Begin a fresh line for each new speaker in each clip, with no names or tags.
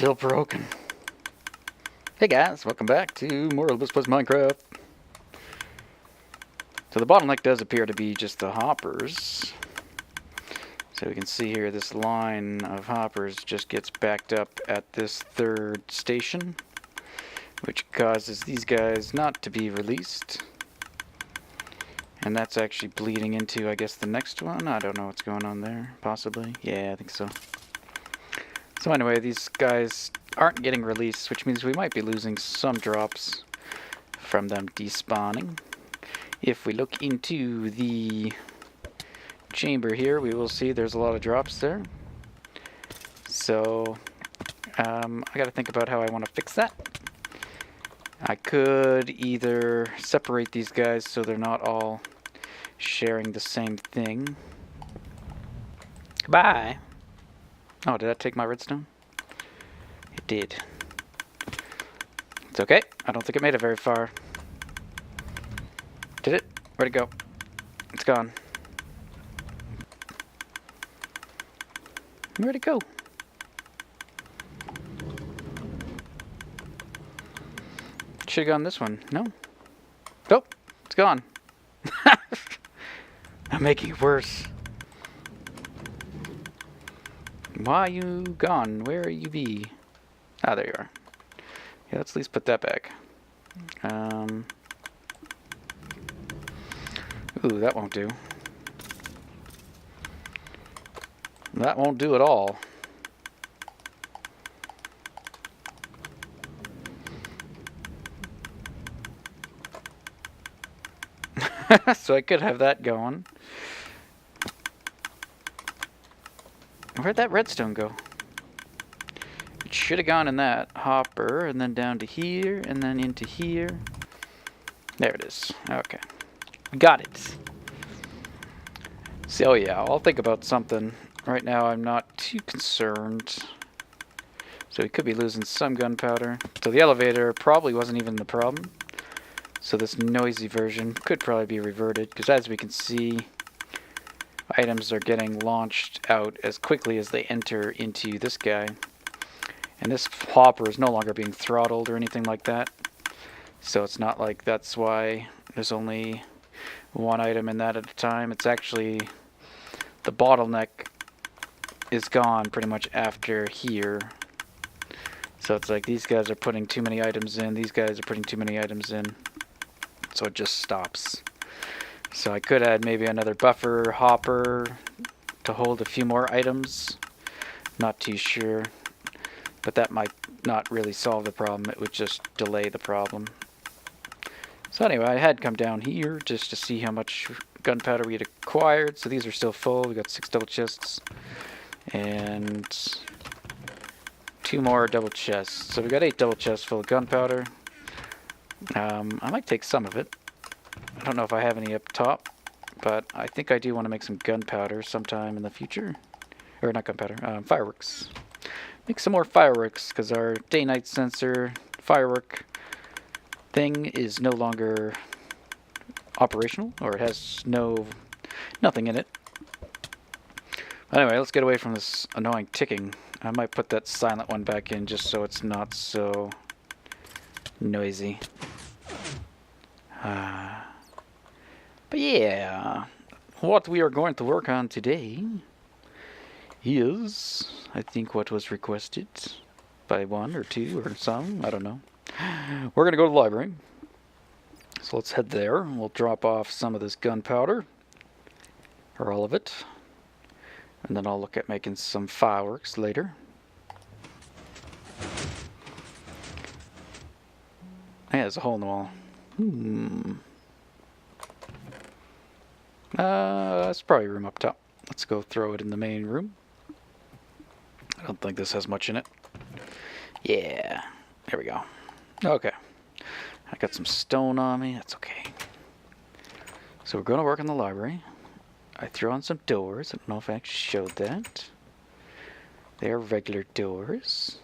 still broken. Hey guys, welcome back to Morilibus plus Minecraft. So the bottleneck does appear to be just the hoppers. So we can see here this line of hoppers just gets backed up at this third station, which causes these guys not to be released. And that's actually bleeding into, I guess, the next one. I don't know what's going on there. Possibly. Yeah, I think so. So anyway, these guys aren't getting released, which means we might be losing some drops from them despawning. If we look into the chamber here, we will see there's a lot of drops there. So I gotta think about how I want to fix that. I could either separate these guys so they're not all sharing the same thing. Goodbye. Oh, did that take my redstone? It did. It's okay. I don't think it made it very far. Did it? Where'd it go? It's gone. Where'd it go? Should've gone this one. No? Nope. It's gone. I'm making it worse. Why you gone? Where you be? Ah, there you are. Yeah, let's at least put that back. Ooh, that won't do. That won't do at all. So I could have that going. Where'd that redstone go? It should have gone in that hopper, and then down to here, and then into here. There it is. Okay. Got it. So yeah, I'll think about something. Right now I'm not too concerned. So we could be losing some gunpowder. So the elevator probably wasn't even the problem. So this noisy version could probably be reverted, because as we can see, items are getting launched out as quickly as they enter into this guy. And this hopper is no longer being throttled or anything like that. So it's not like that's why there's only one item in that at a time. It's actually the bottleneck is gone pretty much after here. So it's like these guys are putting too many items in, these guys are putting too many items in. So it just stops. So I could add maybe another buffer hopper to hold a few more items. Not too sure. But that might not really solve the problem. It would just delay the problem. So anyway, I had come down here just to see how much gunpowder we had acquired. So these are still full. We got 6 double chests. And 2 more double chests. So we got 8 double chests full of gunpowder. I might take some of it. I don't know if I have any up top, but I think I do want to make some gunpowder sometime in the future. Or not gunpowder, fireworks. Make some more fireworks, because our day-night sensor firework thing is no longer operational, or it has nothing in it. Anyway, let's get away from this annoying ticking. I might put that silent one back in just so it's not so noisy. But yeah, what we are going to work on today is, I think, what was requested by 1 or 2 or some, I don't know. We're going to go to the library. So let's head there. We'll drop off some of this gunpowder, or all of it. And then I'll look at making some fireworks later. Yeah, there's a hole in the wall. That's probably a room up top. Let's go throw it in the main room. I don't think this has much in it. Yeah, there we go. Okay. I got some stone on me. That's okay. So we're going to work in the library. I threw on some doors. I don't know if I actually showed that. They're regular doors.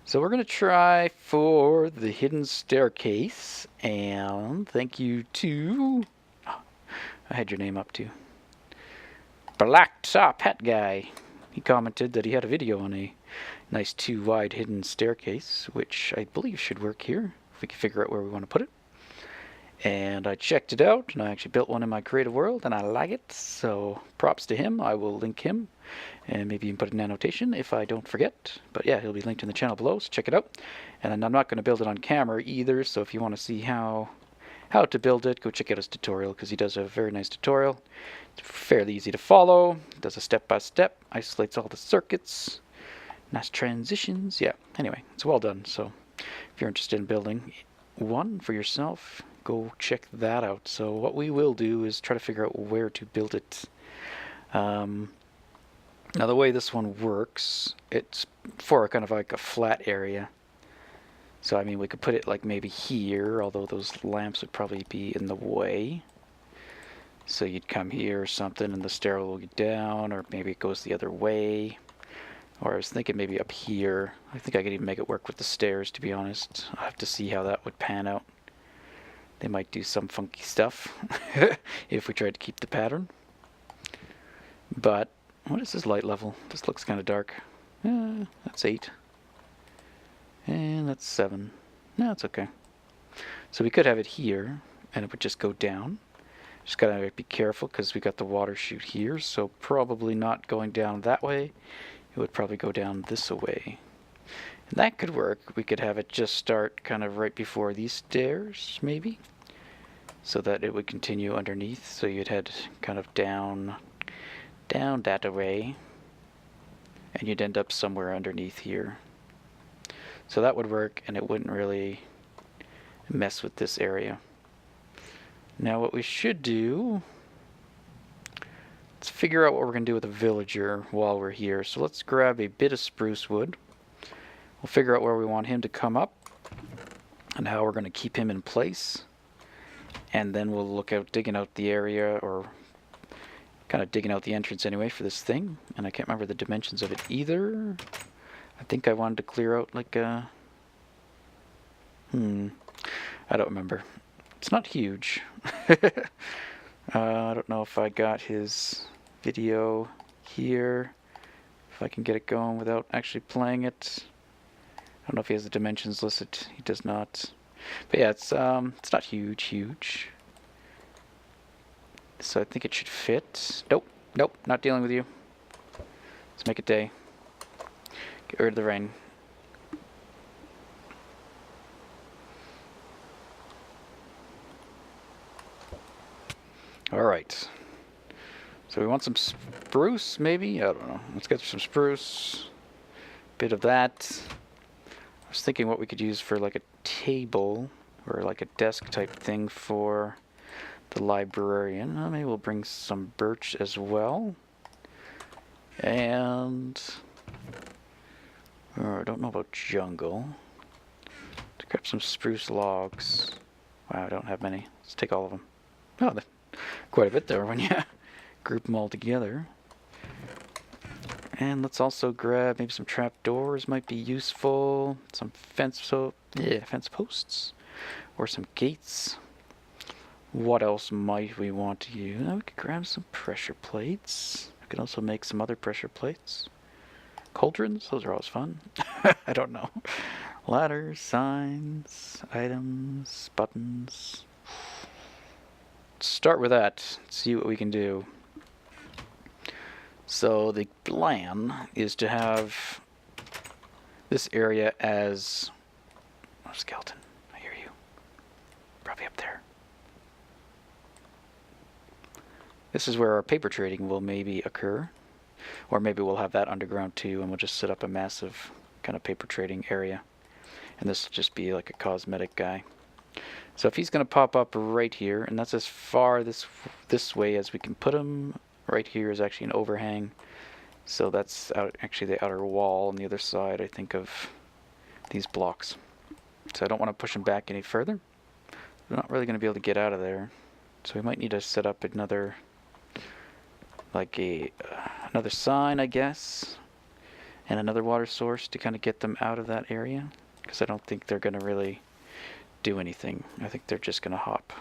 So we're going to try for the hidden staircase. And thank you to... Oh, I had your name up too. BlackTopHatGuy. He commented that he had a video on a nice 2 wide hidden staircase, which I believe should work here if we can figure out where we want to put it. And I checked it out, and I actually built one in my creative world, and I like it, so props to him. I will link him, and maybe you can put an annotation if I don't forget. But yeah, he'll be linked in the channel below, so check it out. And I'm not going to build it on camera either, so if you want to see how to build it, go check out his tutorial, because he does a very nice tutorial. It's fairly easy to follow, does a step-by-step, isolates all the circuits, nice transitions. Yeah, anyway, it's well done, so if you're interested in building one for yourself, go check that out. So what we will do is try to figure out where to build it. Now the way this one works, it's for kind of like a flat area. So I mean, we could put it like maybe here, although those lamps would probably be in the way. So you'd come here or something, and the stair will go down, or maybe it goes the other way. Or I was thinking maybe up here. I think I could even make it work with the stairs, to be honest. I'll have to see how that would pan out. They might do some funky stuff if we tried to keep the pattern. But what is this light level? This looks kind of dark. That's 8. And that's 7. No, it's okay. So we could have it here, and it would just go down. Just gotta be careful because we got the water chute here, so probably not going down that way. It would probably go down this way. And that could work. We could have it just start kind of right before these stairs, maybe, so that it would continue underneath. So you'd head kind of down that way, and you'd end up somewhere underneath here. So that would work, and it wouldn't really mess with this area. Now what we should do, let's figure out what we're going to do with the villager while we're here. So let's grab a bit of spruce wood. We'll figure out where we want him to come up and how we're going to keep him in place. And then we'll look out digging out the area, or kind of digging out the entrance anyway for this thing. And I can't remember the dimensions of it either. I think I wanted to clear out like a... I don't remember. It's not huge. I don't know if I got his video here, if I can get it going without actually playing it. I don't know if he has the dimensions listed. He does not. But yeah, it's not huge. So I think it should fit. Nope, not dealing with you. Let's make it day. Get rid of the rain. Alright. So we want some spruce, maybe? I don't know. Let's get some spruce. Bit of that. I was thinking what we could use for like a table, or like a desk type thing for the librarian. Maybe we'll bring some birch as well. And... I don't know about jungle. Let's grab some spruce logs. Wow, I don't have many. Let's take all of them. Oh, quite a bit there when you group them all together. And let's also grab maybe some trapdoors might be useful. Some fence posts. Or some gates. What else might we want to use? We could grab some pressure plates. We could also make some other pressure plates. Cauldrons? Those are always fun. I don't know. Ladders, signs, items, buttons. Let's start with that. See what we can do. So the plan is to have this area as... Oh, skeleton. I hear you. Probably up there. This is where our paper trading will maybe occur. Or maybe we'll have that underground too, and we'll just set up a massive kind of paper trading area. And this will just be like a cosmetic guy. So if he's going to pop up right here, and that's as far this way as we can put him. Right here is actually an overhang. So that's actually the outer wall on the other side, I think, of these blocks. So I don't want to push him back any further. We're not really going to be able to get out of there. So we might need to set up another... like another sign, I guess, and another water source to kind of get them out of that area, because I don't think they're going to really do anything. I think they're just going to hop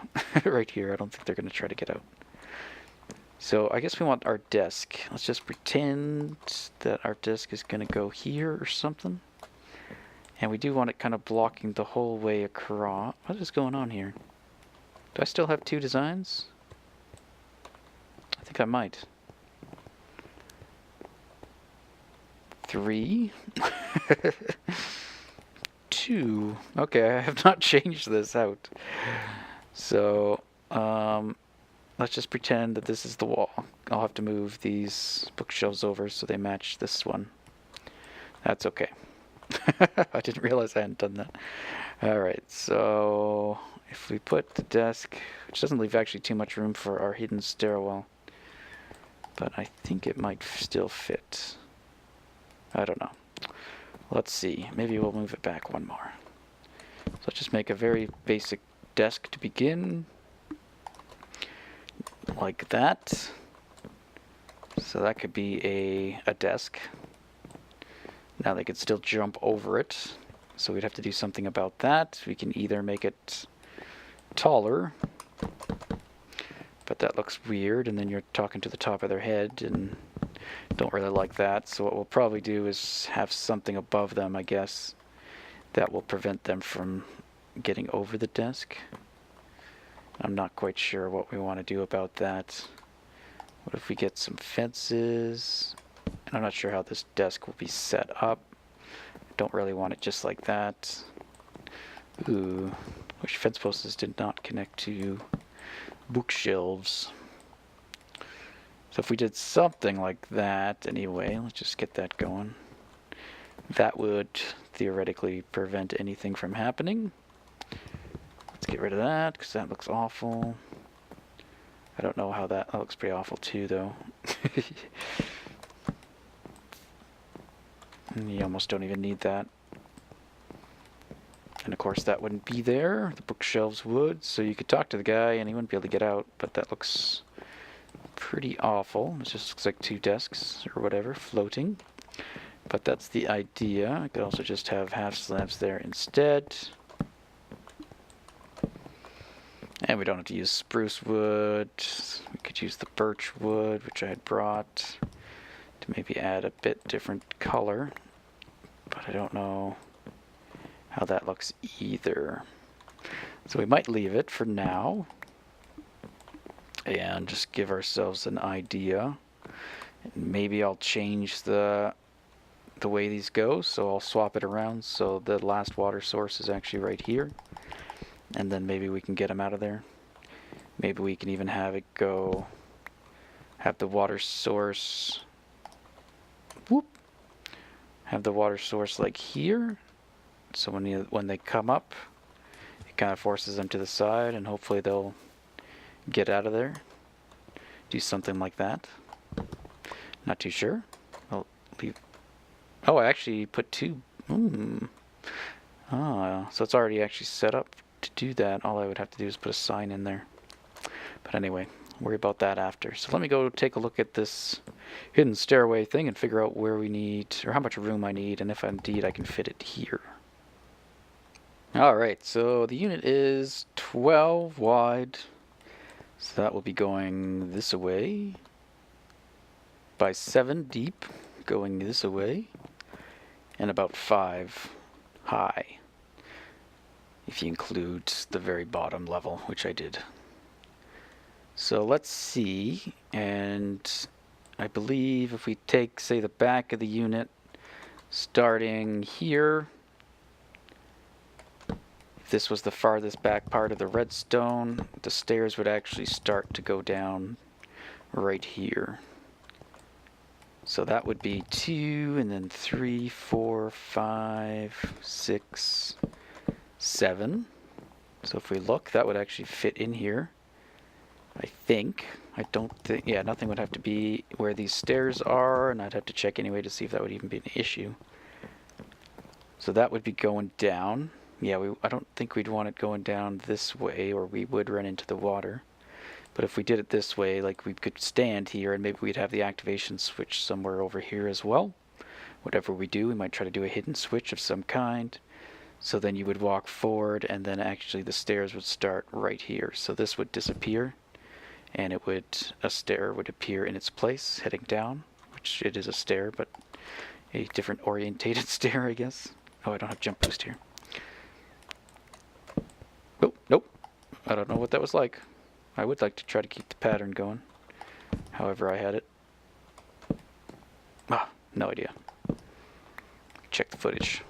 right here. I don't think they're going to try to get out. So I guess we want our desk. Let's just pretend that our desk is going to go here or something. And we do want it kind of blocking the whole way across. What is going on here? Do I still have 2 designs? I think I might. 3. 2. Okay, I have not changed this out. So, let's just pretend that this is the wall. I'll have to move these bookshelves over so they match this one. That's okay. I didn't realize I hadn't done that. Alright, so if we put the desk, which doesn't leave actually too much room for our hidden stairwell, but I think it might still fit. I don't know. Let's see. Maybe we'll move it back one more. So let's just make a very basic desk to begin. Like that. So that could be a desk. Now they could still jump over it. So we'd have to do something about that. We can either make it taller, but that looks weird, and then you're talking to the top of their head, and don't really like that. So what we'll probably do is have something above them, I guess, that will prevent them from getting over the desk. I'm not quite sure what we want to do about that. What if we get some fences? And I'm not sure how this desk will be set up. I don't really want it just like that. Ooh, wish fence posts did not connect to bookshelves. So if we did something like that, anyway, let's just get that going. That would theoretically prevent anything from happening. Let's get rid of that, because that looks awful. I don't know how that looks pretty awful too, though. You almost don't even need that. And of course that wouldn't be there. The bookshelves would, so you could talk to the guy and he wouldn't be able to get out, but that looks pretty awful. It just looks like 2 desks or whatever floating. But that's the idea. I could also just have half slabs there instead. And we don't have to use spruce wood. We could use the birch wood, which I had brought, to maybe add a bit different color. But I don't know how that looks either. So we might leave it for now and just give ourselves an idea. And maybe I'll change the way these go, so I'll swap it around so the last water source is actually right here, and then maybe we can get them out of there. Maybe we can even have it go, have the water source, have the water source like here, so when they come up, it kind of forces them to the side, and hopefully they'll get out of there. Do something like that. Not too sure. I'll leave. Oh, I actually put 2. Ah, so it's already actually set up to do that. All I would have to do is put a sign in there. But anyway, worry about that after. So let me go take a look at this hidden stairway thing and figure out where we need, or how much room I need, and if indeed I can fit it here. Alright, so the unit is 12 wide. So that will be going this way by 7 deep, going this way, and about 5 high, if you include the very bottom level, which I did. So let's see, and I believe if we take, say, the back of the unit, starting here, if this was the farthest back part of the redstone, the stairs would actually start to go down right here. So that would be 2, and then 3, 4, 5, 6, 7. So if we look, that would actually fit in here, I think. I don't think, yeah, nothing would have to be where these stairs are, and I'd have to check anyway to see if that would even be an issue. So that would be going down. Yeah, I don't think we'd want it going down this way, or we would run into the water. But if we did it this way, like, we could stand here, and maybe we'd have the activation switch somewhere over here as well. Whatever we do, we might try to do a hidden switch of some kind. So then you would walk forward, and then actually the stairs would start right here. So this would disappear, and a stair would appear in its place heading down, which it is a stair, but a different orientated stair, I guess. Oh, I don't have jump boost here. Oh, nope. I don't know what that was like. I would like to try to keep the pattern going. However, I had it. Ah, no idea. Check the footage.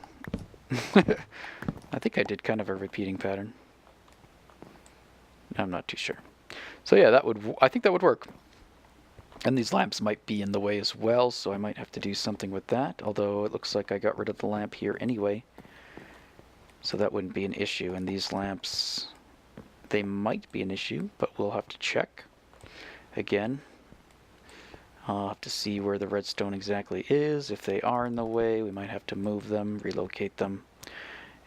I think I did kind of a repeating pattern. I'm not too sure. So yeah, I think that would work. And these lamps might be in the way as well, so I might have to do something with that. Although it looks like I got rid of the lamp here anyway, so that wouldn't be an issue. And these lamps, they might be an issue, but we'll have to check. Again, I'll have to see where the redstone exactly is. If they are in the way, we might have to move them, relocate them.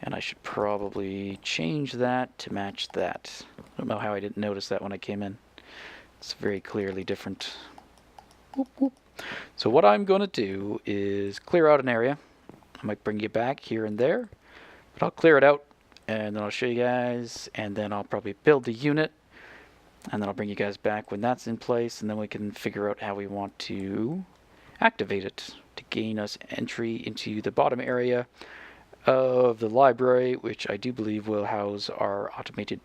And I should probably change that to match that. I don't know how I didn't notice that when I came in. It's very clearly different. Whoop, whoop. So what I'm going to do is clear out an area. I might bring you back here and there, but I'll clear it out and then I'll show you guys, and then I'll probably build the unit, and then I'll bring you guys back when that's in place, and then we can figure out how we want to activate it to gain us entry into the bottom area of the library, which I do believe will house our automated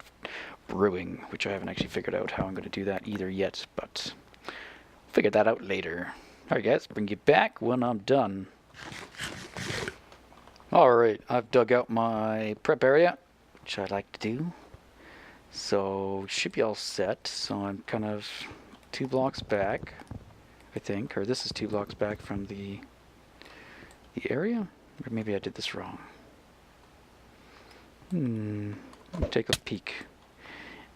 brewing, which I haven't actually figured out how I'm going to do that either yet, but figure that out later. Alright guys, bring you back when I'm done. Alright, I've dug out my prep area, which I like to do. So, should be all set. So I'm kind of 2 blocks back, I think. Or this is 2 blocks back from the area? Or maybe I did this wrong. Let me take a peek.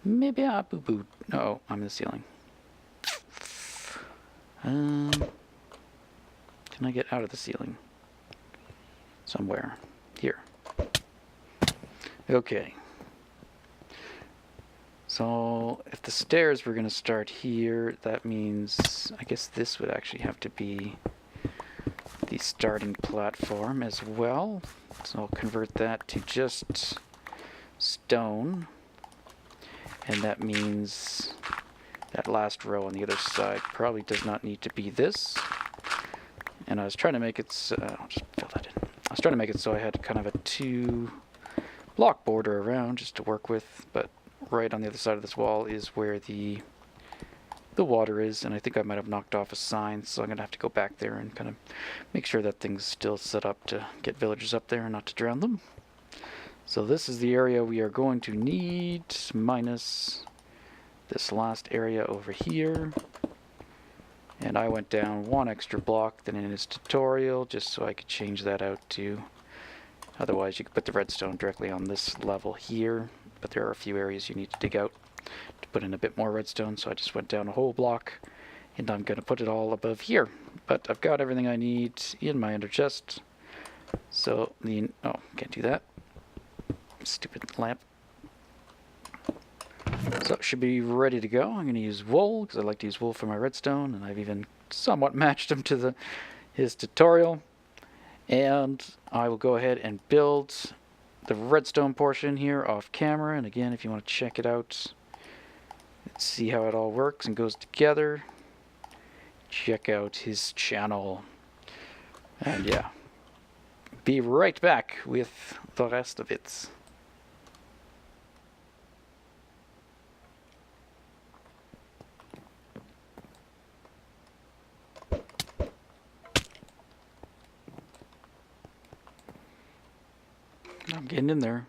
Maybe I boo-booed. No, I'm in the ceiling. Can I get out of the ceiling? Somewhere. Here. Okay. So, if the stairs were going to start here, that means, I guess this would actually have to be the starting platform as well. So I'll convert that to just stone. And that means that last row on the other side probably does not need to be this. And I was trying to make it, I'll just fill that in. I was trying to make it so I had kind of a 2 block border around just to work with, but right on the other side of this wall is where the water is, and I think I might have knocked off a sign, so I'm going to have to go back there and kind of make sure that thing's still set up to get villagers up there and not to drown them. So this is the area we are going to need, minus this last area over here. And I went down 1 extra block than in his tutorial, just so I could change that out too. Otherwise you could put the redstone directly on this level here, but there are a few areas you need to dig out to put in a bit more redstone, so I just went down a whole block, and I'm going to put it all above here. But I've got everything I need in my ender chest, so oh, can't do that. Stupid lamp. So it should be ready to go. I'm going to use wool, because I like to use wool for my redstone, and I've even somewhat matched him to his tutorial. And I will go ahead and build the redstone portion here off camera, and again, if you want to check it out, let's see how it all works and goes together, check out his channel. And yeah, be right back with the rest of it. I'm getting in there.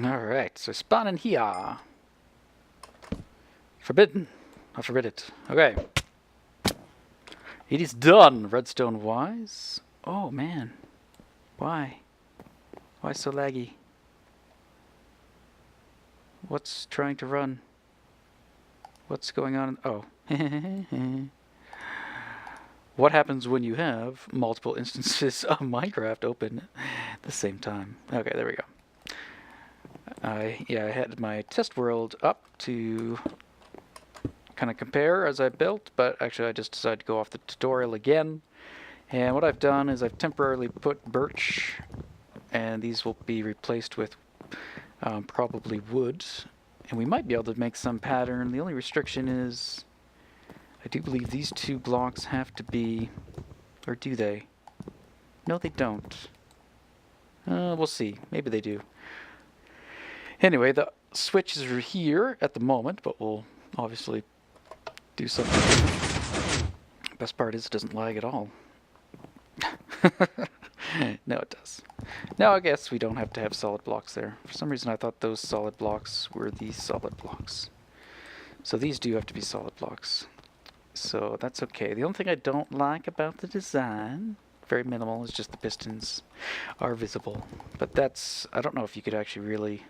Alright, so spawning here. Forbidden. I forbid it. Okay. It is done, redstone wise. Oh man. Why? Why so laggy? What's trying to run? What's going on? Oh. What happens when you have multiple instances of Minecraft open at the same time? Okay, there we go. I had my test world up to kind of compare as I built, but actually I just decided to go off the tutorial again. And what I've done is I've temporarily put birch and these will be replaced with probably wood, and we might be able to make some pattern. The only restriction is I do believe these 2 blocks have to be, or do they? No, they don't. We'll see. Maybe they do. Anyway, the switches are here at the moment, but we'll obviously do something. Best part is it doesn't lag at all. No, it does. Now I guess we don't have to have solid blocks there. For some reason I thought those solid blocks were the solid blocks. So these do have to be solid blocks. So that's okay. The only thing I don't like about the design, very minimal, is just the pistons are visible. But that's, I don't know if you could actually really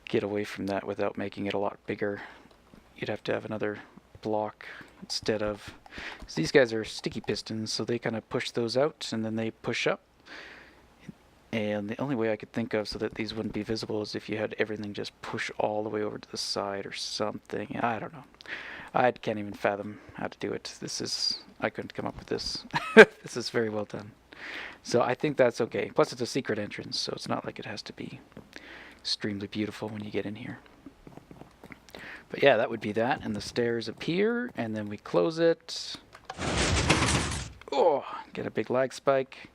get away from that without making it a lot bigger. You'd have to have another block instead of, because these guys are sticky pistons, so they kind of push those out and then they push up. And the only way I could think of so that these wouldn't be visible is if you had everything just push all the way over to the side or something. I don't know. I can't even fathom how to do it. This is, I couldn't come up with this. This is very well done. So I think that's okay. Plus it's a secret entrance, so it's not like it has to be extremely beautiful when you get in here. But yeah, that would be that, and the stairs appear, and then we close it. Oh, get a big lag spike.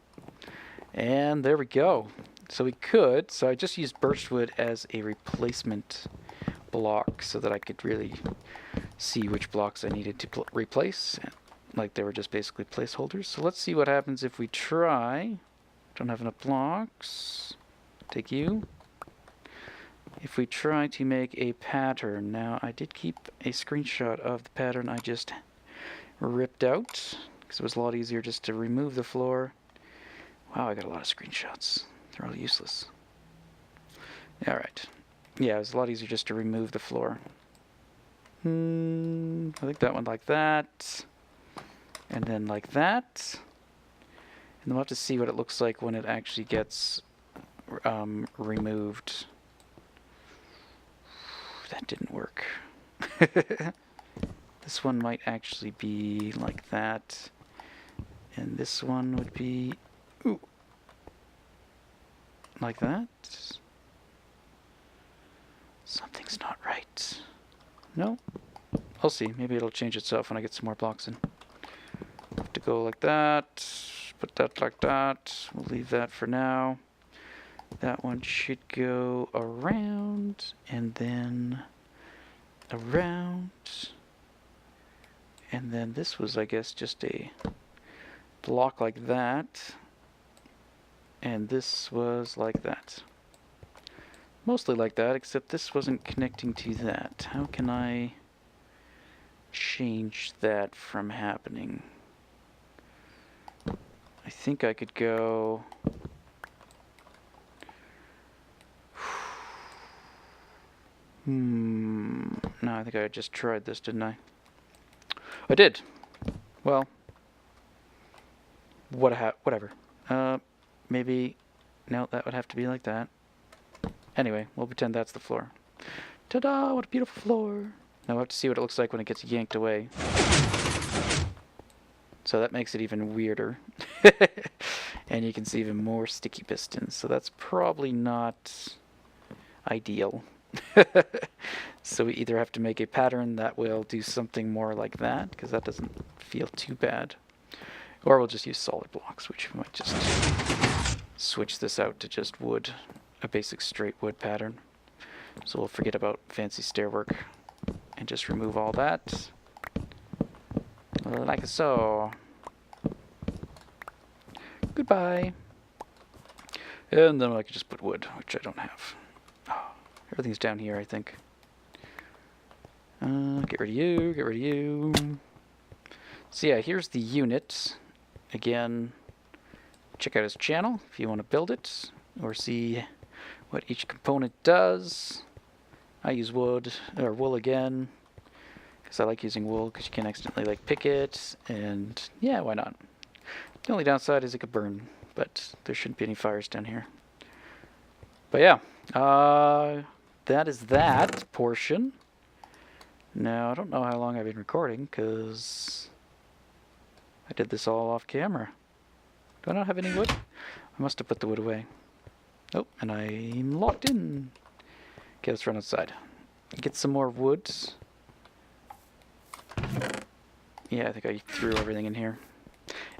And there we go. So we could, so I just used birchwood as a replacement block so that I could really see which blocks I needed to replace, like they were just basically placeholders. So let's see what happens if we try. Don't have enough blocks. Take you. If we try to make a pattern, now I did keep a screenshot of the pattern I just ripped out, because it was a lot easier just to remove the floor. Wow, I got a lot of screenshots. They're all useless. Alright. Yeah, it was a lot easier just to remove the floor. I think that one like that. And then like that. And then we'll have to see what it looks like when it actually gets removed. That didn't work. This one might actually be like that. And this one would be like that. Something's not right. No? I'll see. Maybe it'll change itself when I get some more blocks in. Have to go like that. Put that like that. We'll leave that for now. That one should go around, and then around, and then this was, I guess, just a block like that, and this was like that. Mostly like that, except this wasn't connecting to that. How can I change that from happening? I think I could go... No, I think I just tried this, didn't I? I did. Well, whatever. Maybe... No, that would have to be like that. Anyway, we'll pretend that's the floor. Ta-da! What a beautiful floor! Now we'll have to see what it looks like when it gets yanked away. So that makes it even weirder. And you can see even more sticky pistons. So that's probably not ideal. So we either have to make a pattern that will do something more like that, because that doesn't feel too bad, or we'll just use solid blocks, which we might just switch this out to just wood, a basic straight wood pattern. So we'll forget about fancy stair work and just remove all that, like so. Goodbye. And then I can just put wood, which I don't have. Everything's down here, I think. Get rid of you, get rid of you. So yeah, here's the unit. Again, check out his channel if you want to build it, or see what each component does. I use wood, or wool again, because I like using wool, because you can accidentally like pick it, and yeah, why not? The only downside is it could burn, but there shouldn't be any fires down here. But yeah, that is that portion. Now, I don't know how long I've been recording, because I did this all off camera. Do I not have any wood? I must have put the wood away. Oh, and I'm locked in. Okay, let's run outside. Get some more wood. Yeah, I think I threw everything in here.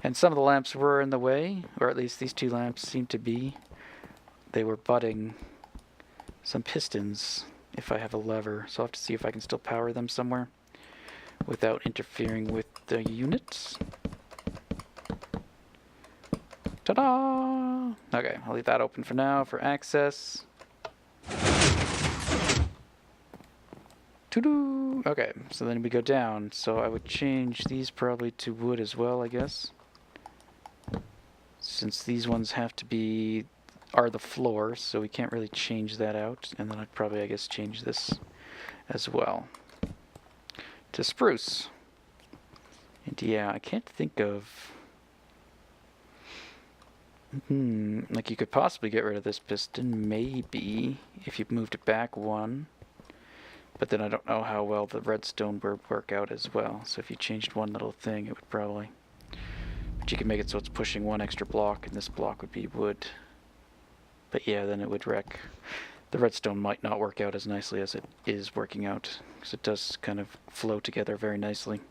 And some of the lamps were in the way, or at least these two lamps seem to be. They were butting some pistons if I have a lever, so I'll have to see if I can still power them somewhere without interfering with the units. Ta-da! Okay, I'll leave that open for now for access. To-do! Okay, so then we go down. So I would change these probably to wood as well, I guess. Since these ones have to be, are the floor, so we can't really change that out. And then I'd probably, I guess, change this as well to spruce. And yeah, I can't think of... like you could possibly get rid of this piston, maybe, if you moved it back one. But then I don't know how well the redstone would work out as well. So if you changed one little thing, it would probably... But you can make it so it's pushing one extra block, and this block would be wood. But yeah, then it would wreck. The redstone might not work out as nicely as it is working out, because it does kind of flow together very nicely.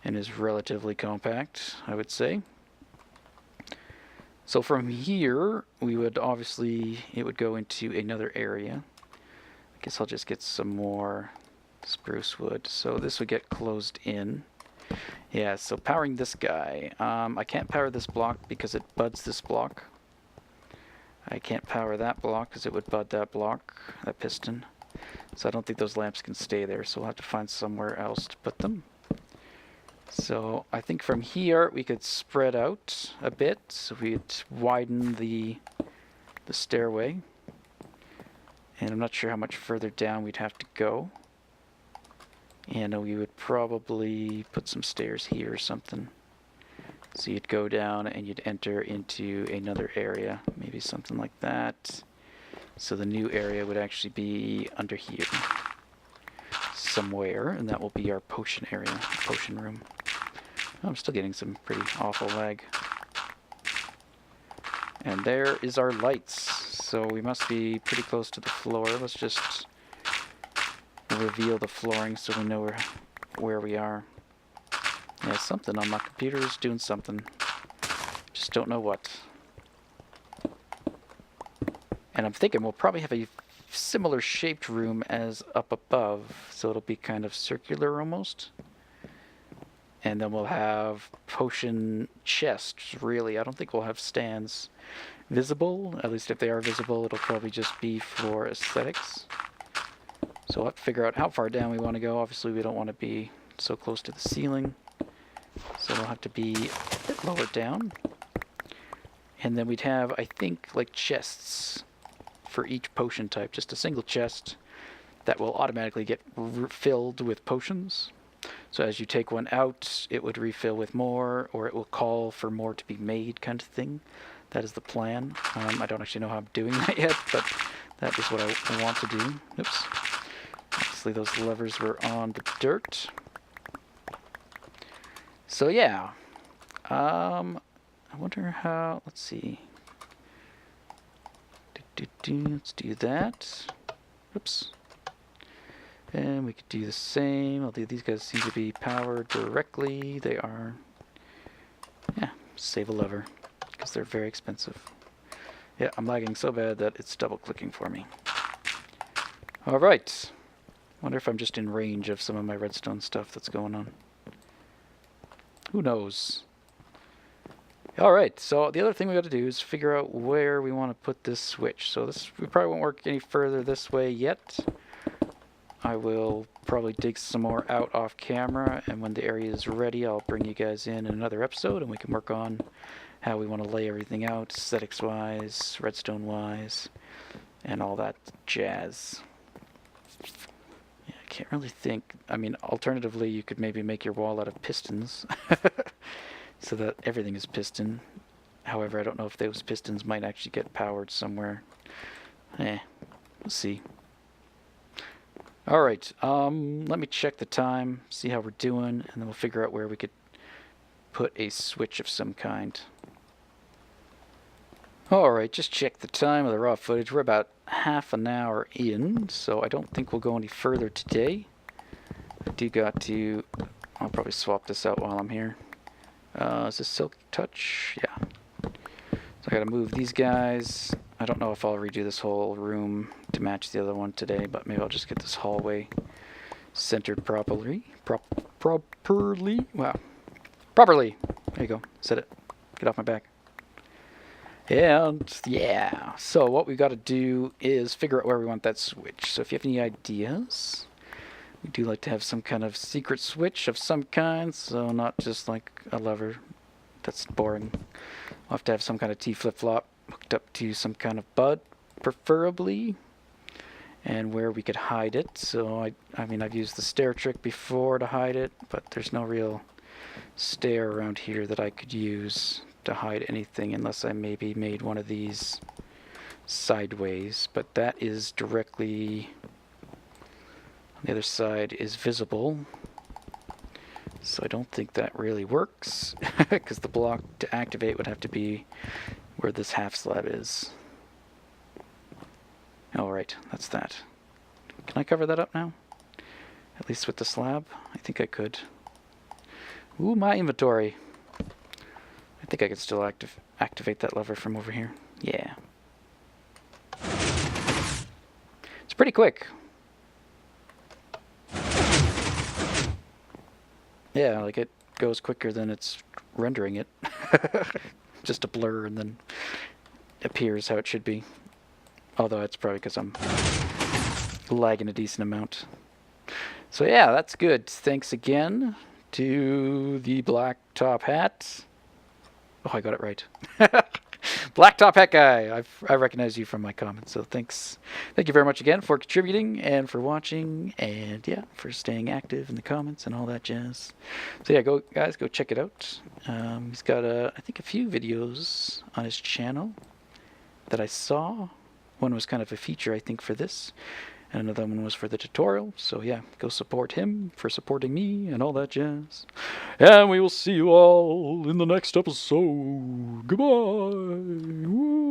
And is relatively compact, I would say. So from here, we would obviously, it would go into another area. I guess I'll just get some more spruce wood. So this would get closed in. Yeah, so powering this guy. I can't power this block because it buds this block. I can't power that block because it would bud that block, that piston. So I don't think those lamps can stay there, so we'll have to find somewhere else to put them. So I think from here we could spread out a bit, so we'd widen the stairway. And I'm not sure how much further down we'd have to go. And we would probably put some stairs here or something. So you'd go down and you'd enter into another area, maybe something like that. So the new area would actually be under here somewhere, and that will be our potion area, potion room. Oh, I'm still getting some pretty awful lag. And there is our lights. So we must be pretty close to the floor. Let's just reveal the flooring so we know where we are. Yeah, something on my computer is doing something. Just don't know what. And I'm thinking we'll probably have a similar shaped room as up above. So it'll be kind of circular almost. And then we'll have potion chests, really. I don't think we'll have stands visible. At least if they are visible, it'll probably just be for aesthetics. So we'll have to figure out how far down we want to go. Obviously, we don't want to be so close to the ceiling. So it'll have to be a bit lower down. And then we'd have, I think, like chests for each potion type. Just a single chest that will automatically get filled with potions. So as you take one out, it would refill with more, or it will call for more to be made, kind of thing. That is the plan. I don't actually know how I'm doing that yet, but that is what I want to do. Oops. Obviously those levers were on the dirt. So yeah. I wonder how, let's see. Let's do that. Oops. And we could do the same. Although these guys seem to be powered directly. They are. Yeah, save a lever. Because they're very expensive. Yeah, I'm lagging so bad that it's double clicking for me. Alright. Wonder if I'm just in range of some of my redstone stuff that's going on. Who knows? Alright, so the other thing we got to do is figure out where we want to put this switch. So this, we probably won't work any further this way yet. I will probably dig some more out off camera, and when the area is ready, I'll bring you guys in another episode, and we can work on how we want to lay everything out, aesthetics-wise, redstone-wise, and all that jazz. Yeah, I can't really think. I mean, alternatively, you could maybe make your wall out of pistons, so that everything is piston. However, I don't know if those pistons might actually get powered somewhere. We'll see. Alright, let me check the time, see how we're doing, and then we'll figure out where we could put a switch of some kind. Alright, just check the time of the raw footage. We're about half an hour in, so I don't think we'll go any further today. I do got to... I'll probably swap this out while I'm here. Is this Silk Touch? Yeah. So I gotta move these guys. I don't know if I'll redo this whole room to match the other one today, but maybe I'll just get this hallway centered properly. Properly? Wow. Properly! There you go. Said it. Get off my back. And yeah, so what we've got to do is figure out where we want that switch. So if you have any ideas, we do like to have some kind of secret switch of some kind, so not just like a lever. That's boring. We'll have to have some kind of T flip-flop hooked up to some kind of bud, preferably, and where we could hide it. So I mean, I've used the stair trick before to hide it, but there's no real stair around here that I could use to hide anything unless I maybe made one of these sideways, but that is directly on the other side is visible, so I don't think that really works because the block to activate would have to be where this half slab is. Alright, that's that. Can I cover that up now? At least with the slab? I think I could. Ooh, my inventory. I think I could still activate that lever from over here. Yeah. It's pretty quick. Yeah, like it goes quicker than it's rendering it. Just a blur and then appears how it should be. Although it's probably because I'm lagging a decent amount. So yeah, that's good. Thanks again to the Blacktop Hat. Oh, I got it right. BlackTopHatGuy. I recognize you from my comments, so thanks. Thank you very much again for contributing and for watching, and yeah, for staying active in the comments and all that jazz. So yeah, guys, go check it out. He's got I think a few videos on his channel that I saw. One was kind of a feature, I think, for this, and another one was for the tutorial. So yeah, go support him for supporting me and all that jazz. And we will see you all in the next episode. Goodbye. Woo.